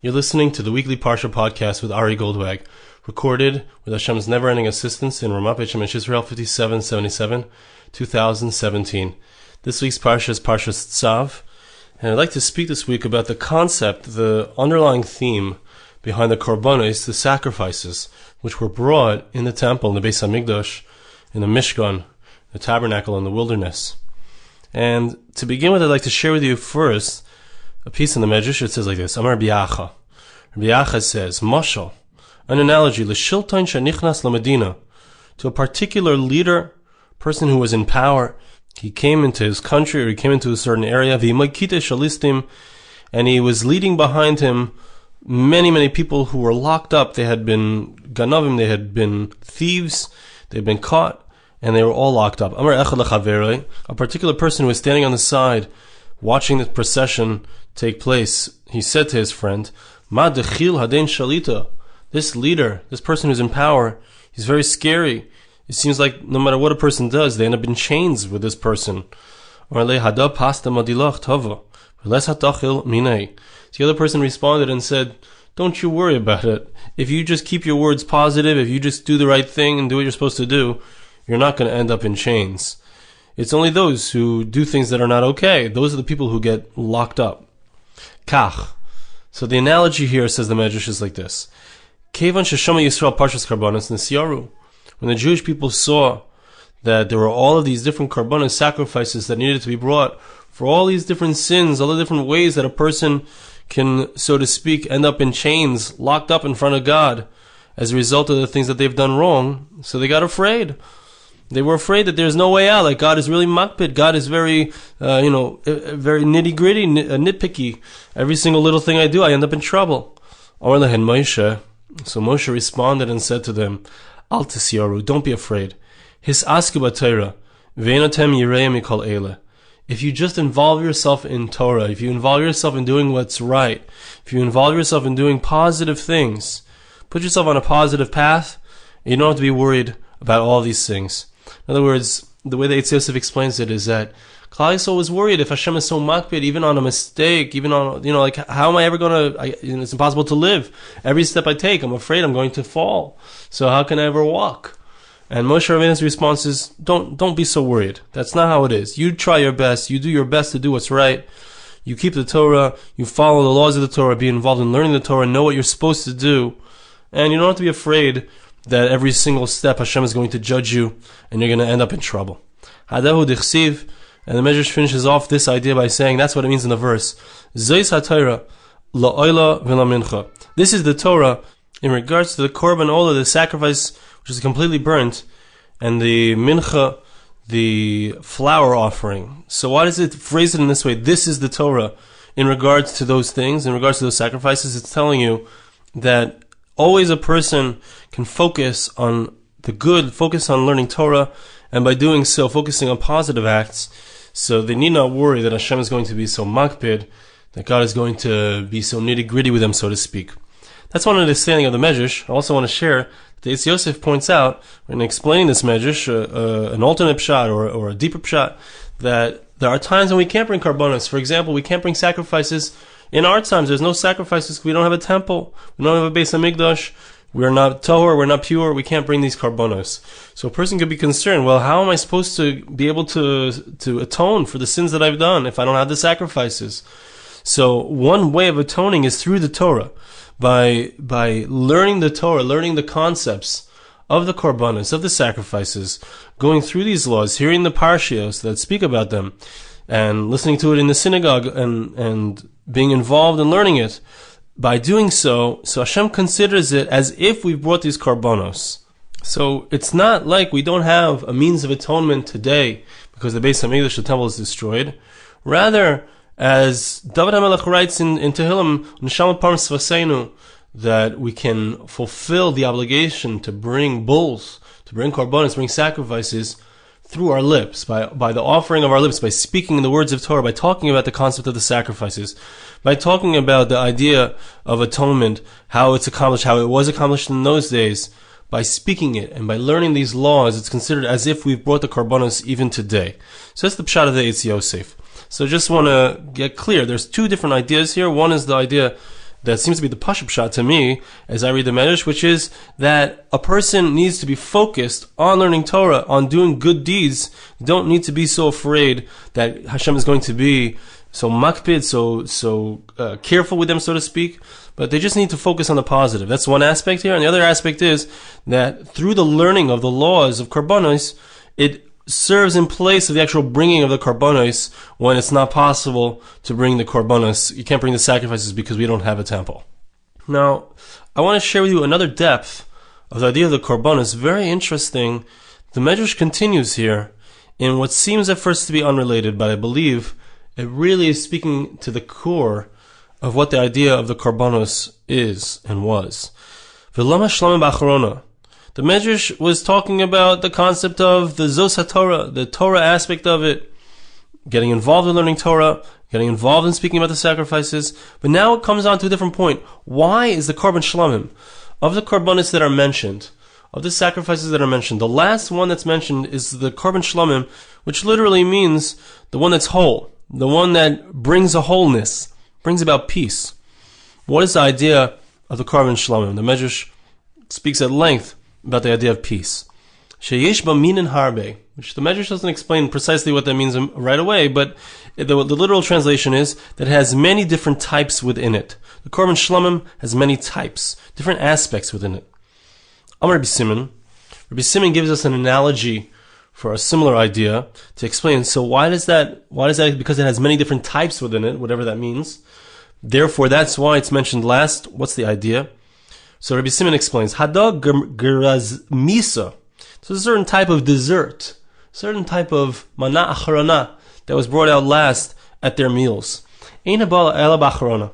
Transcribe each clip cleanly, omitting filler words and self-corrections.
You're listening to the weekly Parsha podcast with Ari Goldwag, recorded with Hashem's never-ending assistance in Ramat Beit Shemesh Israel 5777, 2017. This week's Parsha is Parsha Tzav, and I'd like to speak this week about the concept, the underlying theme behind the korbanos, the sacrifices, which were brought in the temple, in the Beis HaMikdash, in the Mishkan, the tabernacle in the wilderness. And to begin with, I'd like to share with you first a piece in the Medrash. It says like this: Amar Rabbi Yacha. Rabbi Yacha says, Mashal, an analogy, l'shilton shenichnas lamedina, to a particular leader, person who was in power. He came into his country, or he came into a certain area, v'yimakite shalistim, and he was leading behind him many people who were locked up. They had been ganavim, they had been thieves, they had been caught, and they were all locked up. Amar echad lechaverei, a particular person who was standing on the side, watching the procession take place, he said to his friend, Ma dechil haden shalita, this leader, this person who's in power, he's very scary. It seems like no matter what a person does, they end up in chains with this person. The other person responded and said, don't you worry about it. If you just keep your words positive, if you just do the right thing and do what you're supposed to do, you're not going to end up in chains. It's only those who do things that are not okay. Those are the people who get locked up. Kach. So the analogy here, says the Medrash, is like this. Kevan sheshama Yisrael parshas korbanos nisyaru. When the Jewish people saw that there were all of these different korbanos-sacrifices that needed to be brought for all these different sins, all the different ways that a person can, so to speak, end up in chains, locked up in front of God as a result of the things that they've done wrong, so they got afraid. They were afraid that there's no way out. Like, God is really makpid. God is very, very nitty-gritty, nitpicky. Every single little thing I do, I end up in trouble. So Moshe responded and said to them, Al tisyaru, don't be afraid. His asku b'Torah, ve'enatem yireim mikol eile. If you just involve yourself in Torah, if you involve yourself in doing what's right, if you involve yourself in doing positive things, put yourself on a positive path, you don't have to be worried about all these things. In other words, the way that Eitz Yosef explains it is that Klal Yisrael was worried if Hashem is so makpid, even on a mistake, even on, like, how am I ever going to, it's impossible to live. Every step I take, I'm afraid I'm going to fall. So how can I ever walk? And Moshe Rabbeinu's response is, don't be so worried. That's not how it is. You try your best. You do your best to do what's right. You keep the Torah. You follow the laws of the Torah. Be involved in learning the Torah. Know what you're supposed to do. And you don't have to be afraid that every single step Hashem is going to judge you and you're going to end up in trouble. Hadahu dichsiv, and the Medrash finishes off this idea by saying that's what it means in the verse. Zeis haTorah la'oila v'lamincha. This is the Torah in regards to the korban olah, the sacrifice which is completely burnt, and the mincha, the flour offering. So why does it phrase it in this way? This is the Torah in regards to those things, in regards to those sacrifices. It's telling you that always a person can focus on the good, focus on learning Torah, and by doing so, focusing on positive acts, so they need not worry that Hashem is going to be so makpid, that God is going to be so nitty-gritty with them, so to speak. That's one understanding of the Medrash. I also want to share that Eitz Yosef points out, in explaining this Medrash, an alternate pshat, or a deeper pshat, that there are times when we can't bring korbanos. For example, we can't bring sacrifices. In our times, there's no sacrifices. We don't have a temple. We don't have a Beis HaMikdash. We're not tahor. We're not pure. We can't bring these korbanos. So a person could be concerned, well, how am I supposed to be able to atone for the sins that I've done if I don't have the sacrifices? So one way of atoning is through the Torah. By learning the Torah, learning the concepts of the korbanos, of the sacrifices, going through these laws, hearing the Parshios that speak about them, and listening to it in the synagogue, and being involved in learning it. By doing so Hashem considers it as if we've brought these korbanos. So it's not like we don't have a means of atonement today because the Beis HaMikdash, the temple, is destroyed. Rather, as David HaMelech writes in Tehillim, Neshama Parmas Vaseinu, that we can fulfill the obligation to bring bulls, to bring korbanos, bring sacrifices through our lips, by the offering of our lips, by speaking the words of Torah, by talking about the concept of the sacrifices, by talking about the idea of atonement, how it's accomplished, how it was accomplished in those days. By speaking it and by learning these laws, it's considered as if we've brought the korbanos even today. So that's the pshat of the Eitz Yosef. So just want to get clear, there's two different ideas here. One is the idea that seems to be the Pashup shot to me as I read the Medrash, which is that a person needs to be focused on learning Torah, on doing good deeds. You don't need to be so afraid that Hashem is going to be so makpid, so careful with them, so to speak. But they just need to focus on the positive. That's one aspect here. And the other aspect is that through the learning of the laws of korbanos, it serves in place of the actual bringing of the korbanos when it's not possible to bring the korbanos. You can't bring the sacrifices because we don't have a temple. Now, I want to share with you another depth of the idea of the korbanos. Very interesting. The Medrash continues here in what seems at first to be unrelated, but I believe it really is speaking to the core of what the idea of the korbanos is and was. V'lama Shelamim b'acharona. The Medrash was talking about the concept of the Zos HaTorah, the Torah aspect of it, getting involved in learning Torah, getting involved in speaking about the sacrifices. But now it comes on to a different point. Why is the korban shlamim, of the korbanos that are mentioned, of the sacrifices that are mentioned, the last one that's mentioned is the korban shlamim, which literally means the one that's whole, the one that brings a wholeness, brings about peace. What is the idea of the korban shlamim? The Medrash speaks at length about the idea of peace. Sheyesh ba minin harbe, which the Medrash doesn't explain precisely what that means right away, but the literal translation is that it has many different types within it. The korban shlamim has many types, different aspects within it. Amar Rabbi Simon. Rabbi Simon gives us an analogy for a similar idea to explain. So why does that? Because it has many different types within it, whatever that means. Therefore, that's why it's mentioned last. What's the idea? So Rabbi Simon explains, Hada geraz misa. So a certain type of dessert, certain type of mana acharana that was brought out last at their meals. Ein habala ela b'acharana.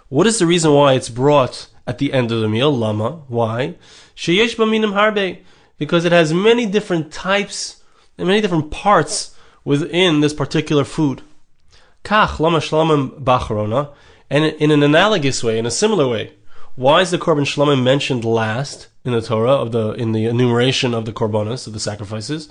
What is the reason why it's brought at the end of the meal? Lama. Why? Sheyesh ba minim harbe. Because it has many different types and many different parts within this particular food. Kach lama shlamim b'acharana. And in an analogous way, in a similar way, why is the korban shlamim mentioned last in the Torah, in the enumeration of the korbanos, of the sacrifices?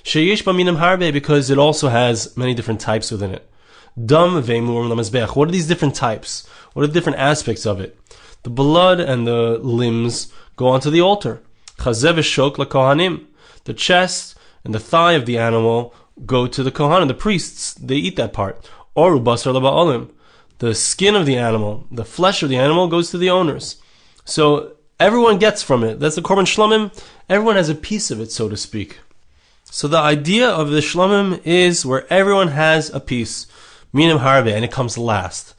Sheyesh b'minim harbe, because it also has many different types within it. Dam ve'mur lamazbeach. What are these different types? What are the different aspects of it? The blood and the limbs go onto the altar. Chazeh v'shok lakohanim. The chest and the thigh of the animal go to the kohanim, the priests. They eat that part. Oru basar laba'olim. The skin of the animal, the flesh of the animal goes to the owners. So everyone gets from it. That's the korban shlamim. Everyone has a piece of it, so to speak. So the idea of the shlamim is where everyone has a piece. Minim harbe, and it comes last.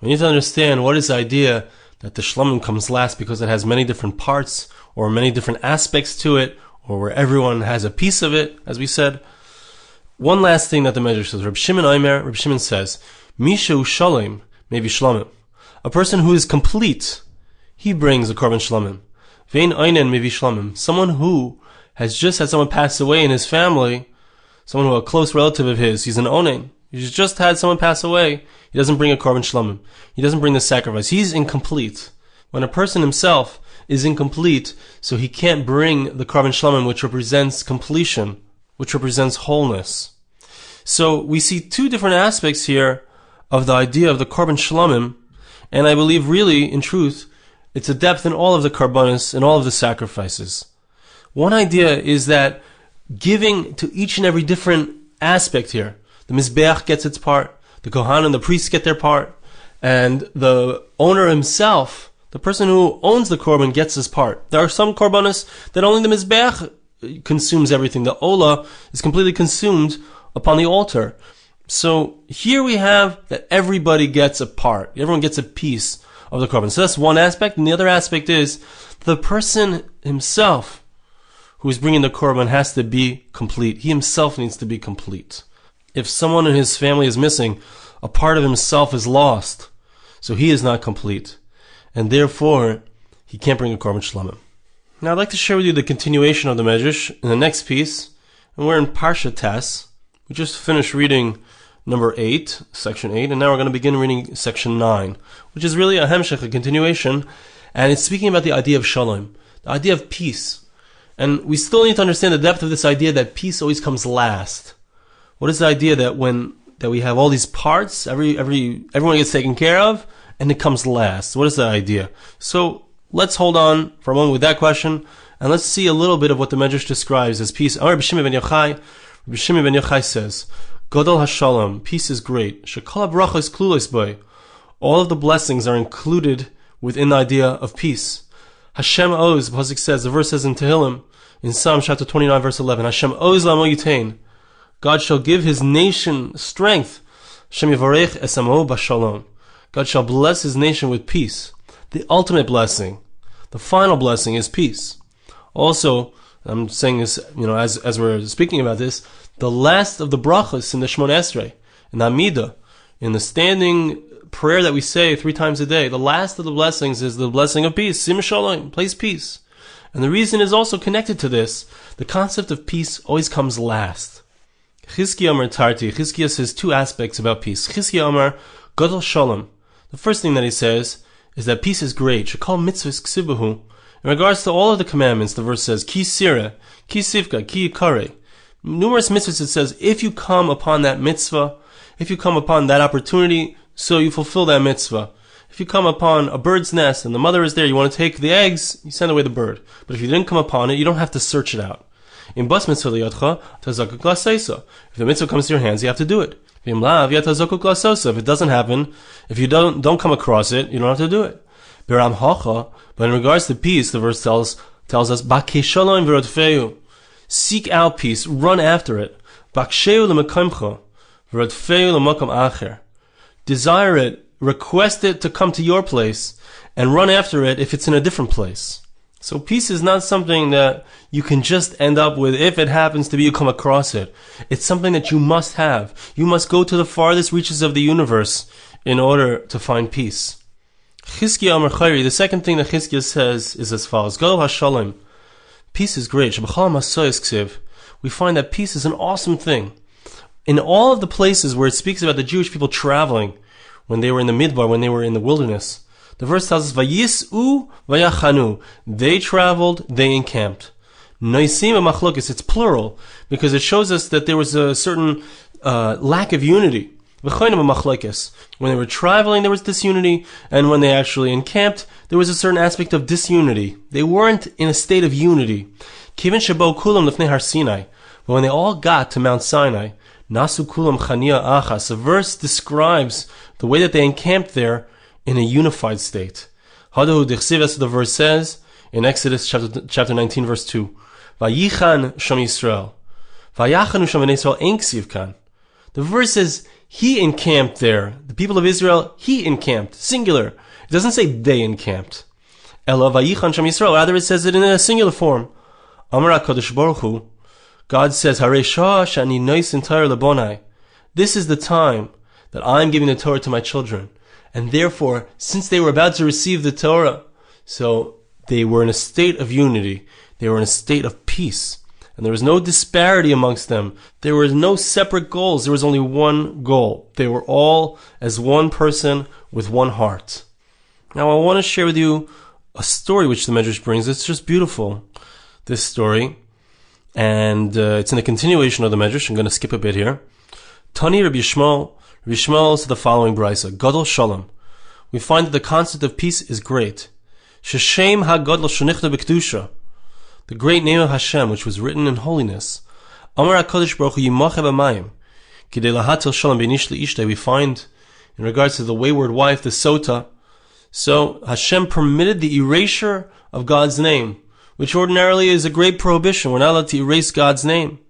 We need to understand what is the idea that the shlamim comes last, because it has many different parts or many different aspects to it, or where everyone has a piece of it, as we said. One last thing that the Medrash says, Reb Shimon says, Misha Ushalim, maybe Shlamim. A person who is complete, he brings a korban shlamim. Vein Einen, maybe Shlamim. Someone who has just had someone pass away in his family, someone who a close relative of his, he's an onen. He's just had someone pass away. He doesn't bring a korban shlamim. He doesn't bring the sacrifice. He's incomplete. When a person himself is incomplete, so he can't bring the korban shlamim, which represents completion, which represents wholeness. So we see two different aspects here of the idea of the korban shlamim, and I believe really, in truth, it's a depth in all of the korbanos and all of the sacrifices. One idea is that giving to each and every different aspect here, the mizbeach gets its part, the kohanim, the priests get their part, and the owner himself, the person who owns the korban, gets his part. There are some korbanos that only the mizbeach consumes everything. The olah is completely consumed upon the altar. So here we have that everybody gets a part. Everyone gets a piece of the korban. So that's one aspect. And the other aspect is the person himself who is bringing the korban has to be complete. He himself needs to be complete. If someone in his family is missing, a part of himself is lost. So he is not complete. And therefore, he can't bring a korban shlamim. Now I'd like to share with you the continuation of the Medrash in the next piece. And we're in Parsha Tes. We just finished reading number 8, section 8, and now we're going to begin reading section 9, which is really a hemshech, a continuation, and it's speaking about the idea of shalom, the idea of peace. And we still need to understand the depth of this idea that peace always comes last. What is the idea that we have all these parts, everyone gets taken care of, and it comes last. What is the idea? So let's hold on for a moment with that question, and let's see a little bit of what the Medrash describes as peace. Rabbi Shimon ben Yochai says, Gadol HaShalom, peace is great. Shekol HaBrachos klulos bo. All of the blessings are included within the idea of peace. Hashem Oz, the Pasuk says, the verse says in Tehillim, in Psalm chapter 29, verse 11, Hashem Oz la'amo yitain. God shall give his nation strength. Hashem Yavarech es amo b'shalom. God shall bless his nation with peace. The ultimate blessing, the final blessing is peace. Also, I'm saying this, as we're speaking about this, the last of the brachas in the Shemona Esrei, in the Amidah, in the standing prayer that we say 3 times a day, the last of the blessings is the blessing of peace. Sim shalom, place peace. And the reason is also connected to this. The concept of peace always comes last. Chizkiah Amar Tarti. Chizkiah says 2 aspects about peace. Chizkiah Amar Gadol Shalom. The first thing that he says is that peace is great. Shekol mitzvahs ksibahu. In regards to all of the commandments, the verse says, Ki sira, ki sivka, ki yikare. Numerous mitzvahs it says, if you come upon that mitzvah, if you come upon that opportunity, so you fulfill that mitzvah. If you come upon a bird's nest and the mother is there, you want to take the eggs, you send away the bird. But if you didn't come upon it, you don't have to search it out. In bas mitzvah liyadcha, tazakuk laseisa. If the mitzvah comes to your hands, you have to do it. If it doesn't happen, if you don't come across it, you don't have to do it. But in regards to peace, the verse tells us, Bakeshalom v'rodfeu. Seek out peace, run after it. Baksheu l'mekamcha, v'rodfeu l'makam acher. Desire it, request it to come to your place, and run after it if it's in a different place. So peace is not something that you can just end up with if it happens to be you come across it. It's something that you must have. You must go to the farthest reaches of the universe in order to find peace. Chizkiah Amar Chayri, the second thing that Chizkiah says is as follows. Gadol HaShalom. Peace is great. Shebachal masoyes ksiv. We find that peace is an awesome thing. In all of the places where it speaks about the Jewish people traveling, when they were in the Midbar, when they were in the wilderness, the verse tells us, Vayis'u vayachanu. They traveled, they encamped. Noisim machlokes, it's plural, because it shows us that there was a certain lack of unity. When they were traveling, there was disunity, and when they actually encamped, there was a certain aspect of disunity. They weren't in a state of unity. Kivin shabo kulam lefnei har Sinai. But when they all got to Mount Sinai, nasu kulam chania achas. The verse describes the way that they encamped there in a unified state. Hadahu dichsiv, as the verse says in Exodus chapter 19, verse 2. Vayichan sham Yisrael. Vayachanu sham bnei Yisrael ein ksiv kan. The verse says, he encamped there. The people of Israel, he encamped. Singular. It doesn't say they encamped. Ela vayichan sham Yisrael. Rather, it says it in a singular form. Amar HaKadosh Baruch Hu. God says, Harei shah shani noisin Torah lebonai. This is the time that I'm giving the Torah to my children. And therefore, since they were about to receive the Torah, so they were in a state of unity. They were in a state of peace. And there was no disparity amongst them. There were no separate goals. There was only one goal. They were all as one person with one heart. Now I want to share with you a story which the Medrash brings. It's just beautiful, this story. And it's in a continuation of the Medrash. I'm going to skip a bit here. Tani Rabbi Yishmael. Rabbi Yishmael said the following brisa. Gadol Shalom. We find that the concept of peace is great. Sheshem ha-gadol shenichta b'kedusha. The great name of Hashem, which was written in holiness. Amar HaKadosh Baruch Hu yimach b'mayim. Kidei lahatil shalom b'nish le'ishtei. We find, in regards to the wayward wife, the sota, so Hashem permitted the erasure of God's name, which ordinarily is a great prohibition. We're not allowed to erase God's name.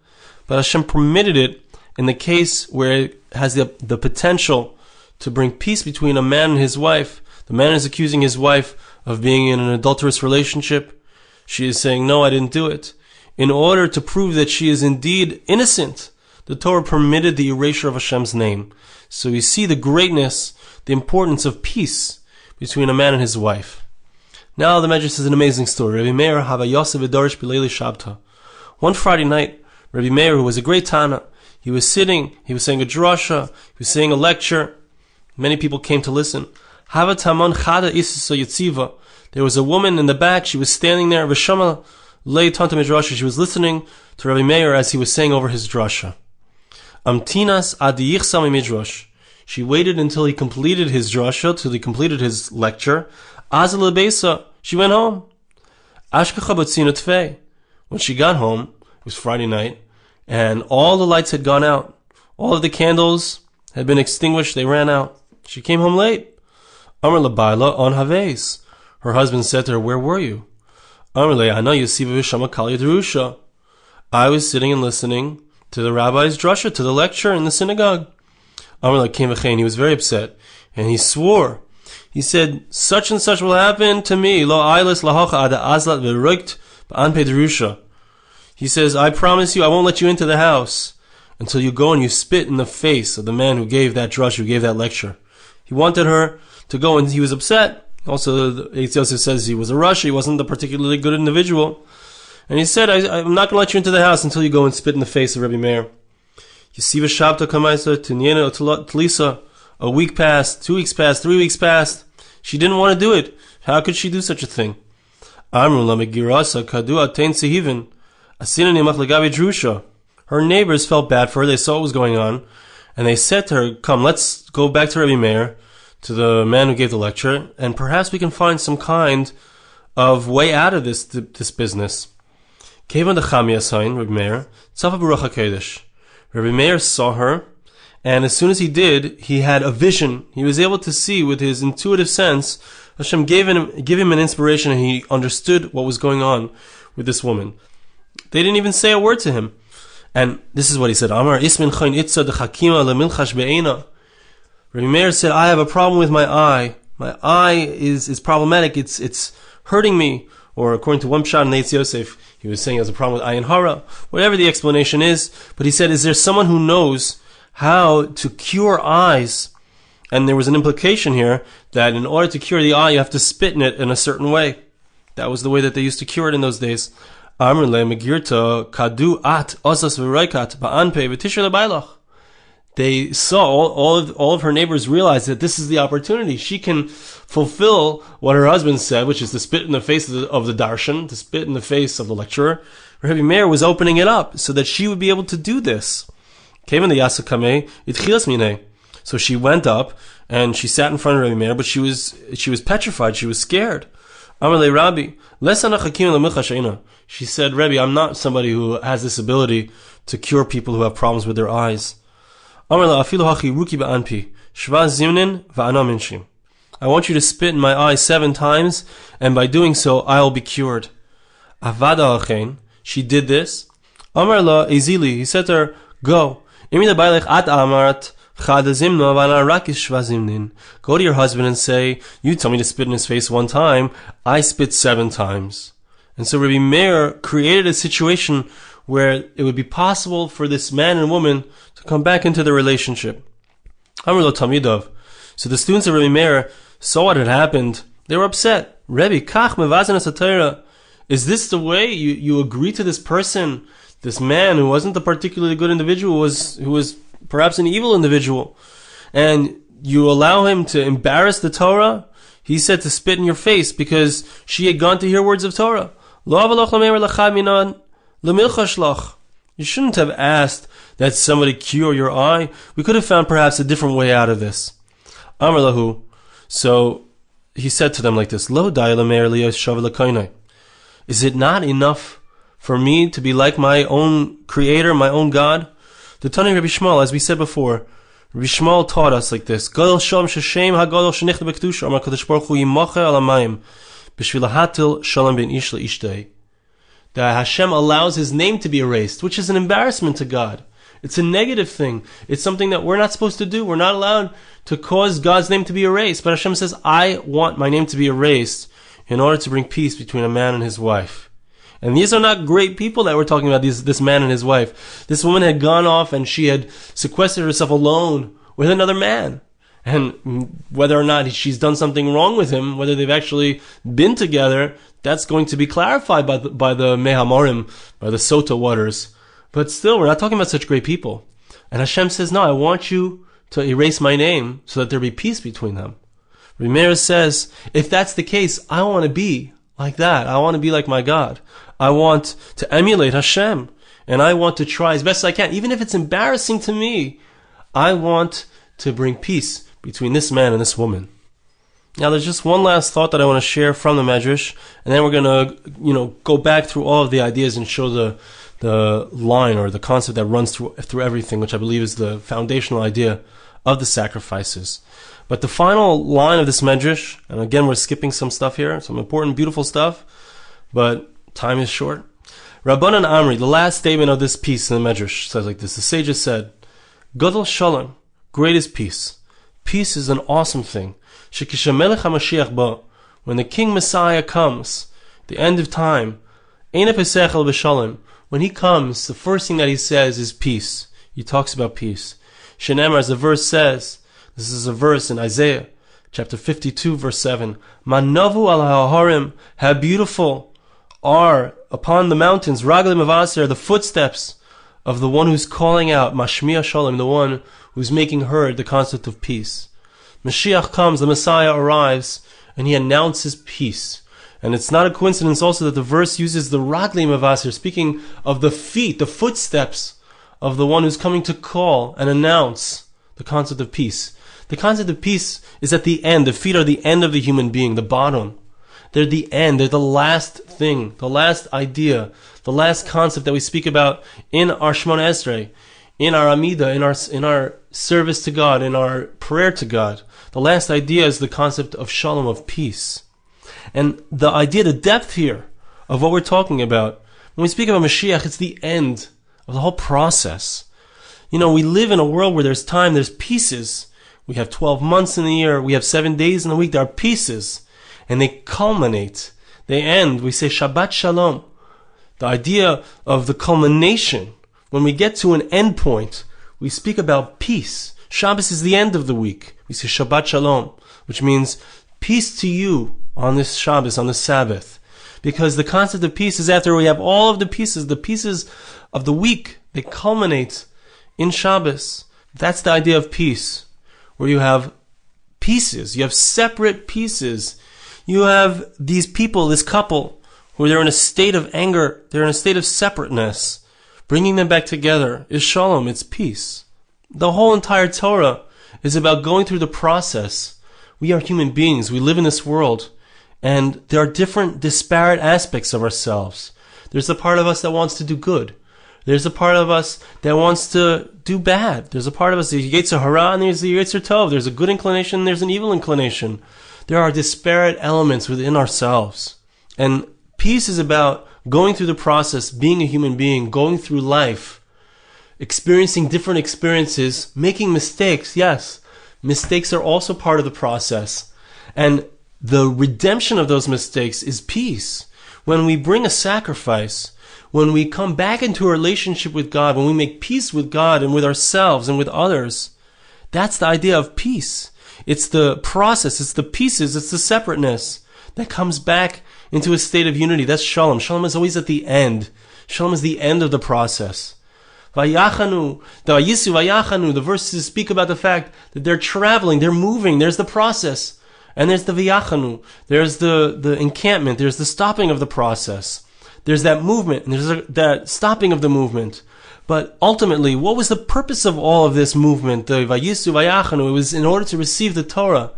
But Hashem permitted it in the case where it has the potential to bring peace between a man and his wife. The man is accusing his wife of being in an adulterous relationship. She is saying, no, I didn't do it. In order to prove that she is indeed innocent, the Torah permitted the erasure of Hashem's name. So you see the greatness, the importance of peace between a man and his wife. Now the Medrash is an amazing story. Rabbi Meir hava Yosef v'dorish b'leili Shabta. One Friday night, Rabbi Meir, who was a great Tana, he was sitting, he was saying a drasha, he was saying a lecture. Many people came to listen. Hava tamon chada isisa yitziva. There was a woman in the back, she was standing there, v'shama lei tanta midrasha. She was listening to Rabbi Meir as he was saying over his drasha. Amtinas adi yichsam midrash. She waited until he completed his drasha, till he completed his lecture. Azal Beisa, she went home. Ashkacha Batzina Tfei. When she got home, it was Friday night, and all the lights had gone out. All of the candles had been extinguished, they ran out. She came home late. Amar Labaila on Haves. Her husband said to her, where were you? Amar Le, Ana Yasiva Vishama Kali Derusha. I was sitting and listening to the rabbi's drasha, to the lecture in the synagogue. Amar Le came v'chein, he was very upset, and he swore. He said, such and such will happen to me. Lo ailis lahocha ada azlat v'roikt ba'anpe derusha. He says, I promise you, I won't let you into the house until you go and you spit in the face of the man who gave that drasha, who gave that lecture. He wanted her to go, and he was upset. Also, Eitz Yosef says he was a Russia, he wasn't a particularly good individual. And he said, I'm not going to let you into the house until you go and spit in the face of Rebbe Meir. Yesiva Shabta Kamaisa Tinyena Tlisa. A week passed, 2 weeks passed, 3 weeks passed. She didn't want to do it. How could she do such a thing? Amru Lamegirasa Kadu Atain Sehivin. Asina Nimach Legavi Drusha. Her neighbors felt bad for her, they saw what was going on, and they said to her, come, let's go back to Rebbe Meir, to the man who gave the lecture, and perhaps we can find some kind of way out of this business. Kevan Dechami Asain, Rebbe Meir, Tzav Baruch HaKodesh. Rebbe Meir saw her, and as soon as he did, he had a vision. He was able to see with his intuitive sense. Hashem gave him an inspiration, and he understood what was going on with this woman. They didn't even say a word to him. And this is what he said. Amar Ismin Chayin Itza Dechakima Lemilchash Be'ena. Rebbe Meir said, I have a problem with my eye. My eye is problematic. It's hurting me. Or according to one pshat in Eitz Yosef, he was saying he has a problem with ayin hara. Whatever the explanation is. But he said, is there someone who knows how to cure eyes? And there was an implication here that in order to cure the eye, you have to spit in it in a certain way. That was the way that they used to cure it in those days. Amr le megirta kadu at osas v'roikat ba'anpe v'tisher lebailach. They saw, all of her neighbors realized that this is the opportunity. She can fulfill what her husband said, which is to spit in the face of the darshan, to spit in the face of the lecturer. Rebbe Meir was opening it up so that she would be able to do this. Came in the Yasakame, itchilas mine. So she went up and she sat in front of Rebbe Meir, but she was petrified, she was scared. Amar le Rabbi, lesana chakim lemilchashena. She said, Rebbe, I'm not somebody who has this ability to cure people who have problems with their eyes. I want you to spit in my eye 7 times, and by doing so, I'll be cured. She did this. He said to her, go. Go to your husband and say, you told me to spit in his face 1 time, I spit 7 times. And so Rebbe Meir created a situation where it would be possible for this man and woman to come back into the relationship. So the students of Rebbe Meir saw what had happened. They were upset. Rebbe, kach mevazenas haTorah. Is this the way you agree to this person, this man who wasn't a particularly good individual, who was perhaps an evil individual, and you allow him to embarrass the Torah? He said to spit in your face because she had gone to hear words of Torah. You shouldn't have asked that somebody cure your eye. We could have found perhaps a different way out of this. Amar lahu. So he said to them like this: Lo is it not enough for me to be like my own creator, my own God? The Tani Rabbi Shmuel, as we said before, Rabbi Shmuel taught us like this: Gadol shalom sheshem hagadol shenichta b'kedusha amar kadosh baruch hu yimacher al hamayim b'shvil hatil shalom ben ish leishtei. That Hashem allows His name to be erased, which is an embarrassment to God. It's a negative thing. It's something that we're not supposed to do. We're not allowed to cause God's name to be erased. But Hashem says, I want my name to be erased in order to bring peace between a man and his wife. And these are not great people that we're talking about, this man and his wife. This woman had gone off and she had sequestered herself alone with another man. And whether or not she's done something wrong with him, whether they've actually been together, that's going to be clarified by the Mehamorim, by the Sota waters. But still, we're not talking about such great people. And Hashem says, no, I want you to erase my name so that there be peace between them. Rebbe Meir says, if that's the case, I want to be like that. I want to be like my God. I want to emulate Hashem. And I want to try as best as I can. Even if it's embarrassing to me, I want to bring peace between this man and this woman. Now, there's just one last thought that I want to share from the Medrash, and then we're going to, go back through all of the ideas and show the line or the concept that runs through everything, which I believe is the foundational idea of the sacrifices. But the final line of this Medrash, and again, we're skipping some stuff here, some important, beautiful stuff, but time is short. Rabbanan Amri, the last statement of this piece in the Medrash, says like this. The sages said, Gadol Shalom, great is peace. Peace is an awesome thing. When the King Messiah comes, the end of time, when he comes, the first thing that he says is peace. He talks about peace. Shenemar, as the verse says, this is a verse in Isaiah, chapter 52, verse 7. Manavu al ha'harim, how beautiful are upon the mountains, raglim avaser, the footsteps of the one who's calling out, mashmiya shalom, the one who's making heard the concept of peace. Mashiach comes, the Messiah arrives, and he announces peace. And it's not a coincidence also that the verse uses the raglim avaser, speaking of the feet, the footsteps of the one who's coming to call and announce the concept of peace. The concept of peace is at the end. The feet are the end of the human being, the bottom. They're the end. They're the last thing, the last idea, the last concept that we speak about in our Shemona Esrei, in our Amidah, in our service to God, in our prayer to God. The last idea is the concept of shalom, of peace. And the idea, the depth here of what we're talking about, when we speak about Mashiach, it's the end of the whole process. We live in a world where there's time, there's pieces. We have 12 months in the year, we have 7 days in the week, there are pieces. And they culminate, they end. We say Shabbat Shalom. The idea of the culmination, when we get to an end point, we speak about peace. Shabbos is the end of the week. We say Shabbat Shalom, which means peace to you on this Shabbos, on the Sabbath. Because the concept of peace is after we have all of the pieces of the week, they culminate in Shabbos. That's the idea of peace, where you have pieces, you have separate pieces. You have these people, this couple, who they're in a state of anger, they're in a state of separateness. Bringing them back together is shalom, it's peace. The whole entire Torah is about going through the process. We are human beings, we live in this world, and there are different disparate aspects of ourselves. There's a part of us that wants to do good. There's a part of us that wants to do bad. There's a part of us, there's Yetzer Hara and there's the Yetzer Tov. There's a good inclination and there's an evil inclination. There are disparate elements within ourselves. And peace is about going through the process, being a human being, going through life, experiencing different experiences, making mistakes. Yes, mistakes are also part of the process. And the redemption of those mistakes is peace. When we bring a sacrifice, when we come back into a relationship with God, when we make peace with God and with ourselves and with others, that's the idea of peace. It's the process, it's the pieces, it's the separateness that comes back into a state of unity. That's shalom. Shalom is always at the end. Shalom is the end of the process. Vayachanu, the verses speak about the fact that they're traveling, they're moving, there's the process. And there's the vayachanu, there's the encampment, there's the stopping of the process. There's that movement, and there's that stopping of the movement. But ultimately, what was the purpose of all of this movement? The vayisu vayachanu, it was in order to receive the Torah.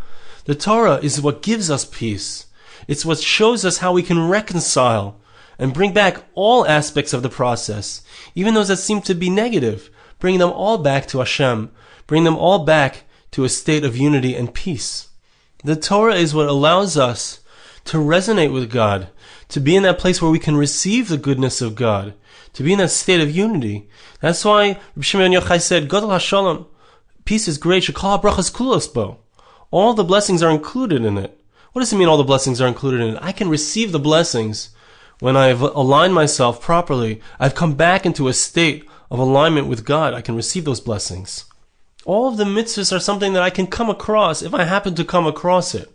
The Torah is what gives us peace. It's what shows us how we can reconcile and bring back all aspects of the process, even those that seem to be negative, bring them all back to Hashem, bring them all back to a state of unity and peace. The Torah is what allows us to resonate with God, to be in that place where we can receive the goodness of God, to be in that state of unity. That's why Reb Shimon Yochai said, Gadol HaShalom, peace is great, Shekol HaBrachas Kulos Bo. All the blessings are included in it. What does it mean all the blessings are included in it? I can receive the blessings when I've aligned myself properly. I've come back into a state of alignment with God. I can receive those blessings. All of the mitzvahs are something that I can come across if I happen to come across it.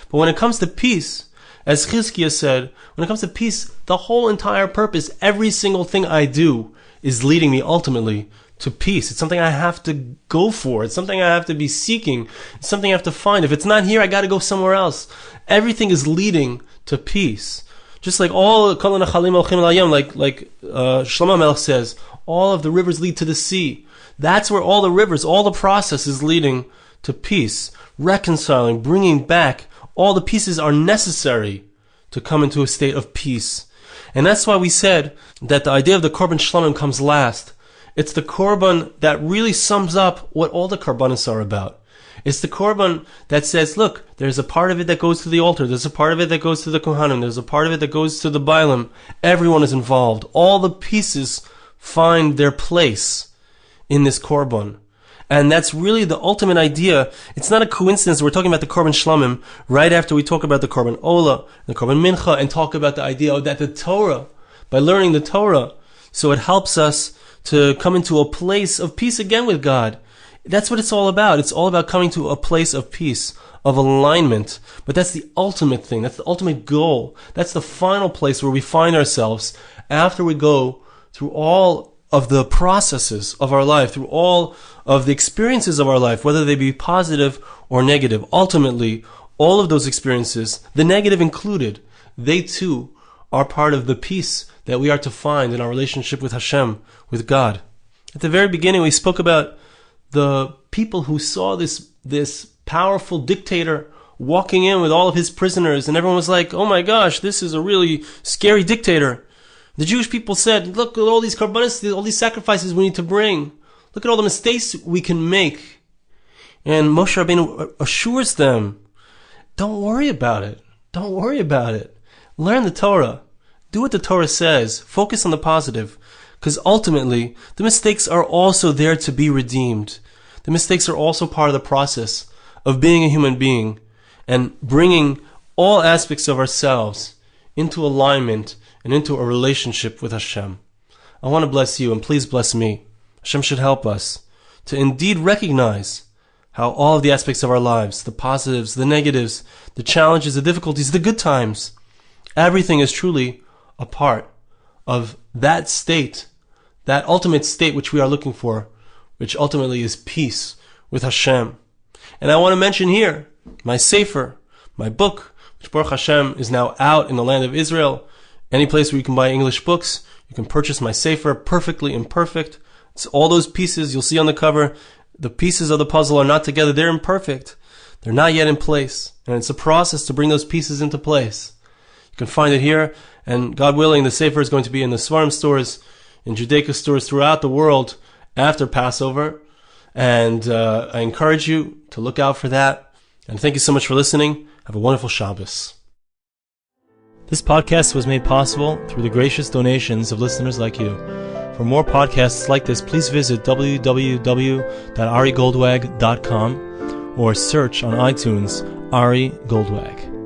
But when it comes to peace, as Chizkiah said, when it comes to peace, the whole entire purpose, every single thing I do is leading me ultimately to peace. It's something I have to go for. It's something I have to be seeking. It's something I have to find. If it's not here, I got to go somewhere else. Everything is leading to peace. Just like all like Shlomo Melech says, all of the rivers lead to the sea. That's where all the rivers, all the process is leading to peace, reconciling, bringing back. All the pieces are necessary to come into a state of peace. And that's why we said that the idea of the korban shlamim comes last. It's the korban that really sums up what all the korbanos are about. It's the korban that says, look, there's a part of it that goes to the altar, there's a part of it that goes to the kohanim, there's a part of it that goes to the bailim. Everyone is involved. All the pieces find their place in this korban. And that's really the ultimate idea. It's not a coincidence that we're talking about the korban shlamim right after we talk about the korban ola, the korban mincha, and talk about the idea that the Torah, by learning the Torah, so it helps us to come into a place of peace again with God. That's what it's all about. It's all about coming to a place of peace, of alignment. But that's the ultimate thing. That's the ultimate goal. That's the final place where we find ourselves after we go through all of the processes of our life, through all of the experiences of our life, whether they be positive or negative. Ultimately, all of those experiences, the negative included, they too are part of the peace that we are to find in our relationship with Hashem, with God. At the very beginning, we spoke about the people who saw this powerful dictator walking in with all of his prisoners, and everyone was like, oh my gosh, this is a really scary dictator. The Jewish people said, look at all these korbanos, all these sacrifices we need to bring. Look at all the mistakes we can make. And Moshe Rabbeinu assures them, don't worry about it. Don't worry about it. Learn the Torah. Do what the Torah says. Focus on the positive. Because ultimately, the mistakes are also there to be redeemed. The mistakes are also part of the process of being a human being and bringing all aspects of ourselves into alignment and into a relationship with Hashem. I want to bless you, and please bless me. Hashem should help us to indeed recognize how all of the aspects of our lives, the positives, the negatives, the challenges, the difficulties, the good times, everything is truly a part of that state, that ultimate state which we are looking for, which ultimately is peace with Hashem. And I want to mention here my sefer, my book, which Baruch Hashem is now out in the land of Israel. Any place where you can buy English books, you can purchase my sefer, Perfectly Imperfect. It's all those pieces you'll see on the cover. The pieces of the puzzle are not together. They're imperfect. They're not yet in place. And it's a process to bring those pieces into place. You can find it here. And God willing, the sefer is going to be in the Svarim stores, in Judaica stores throughout the world after Passover. And I encourage you to look out for that. And thank you so much for listening. Have a wonderful Shabbos. This podcast was made possible through the gracious donations of listeners like you. For more podcasts like this, please visit www.arigoldwag.com or search on iTunes Ari Goldwag.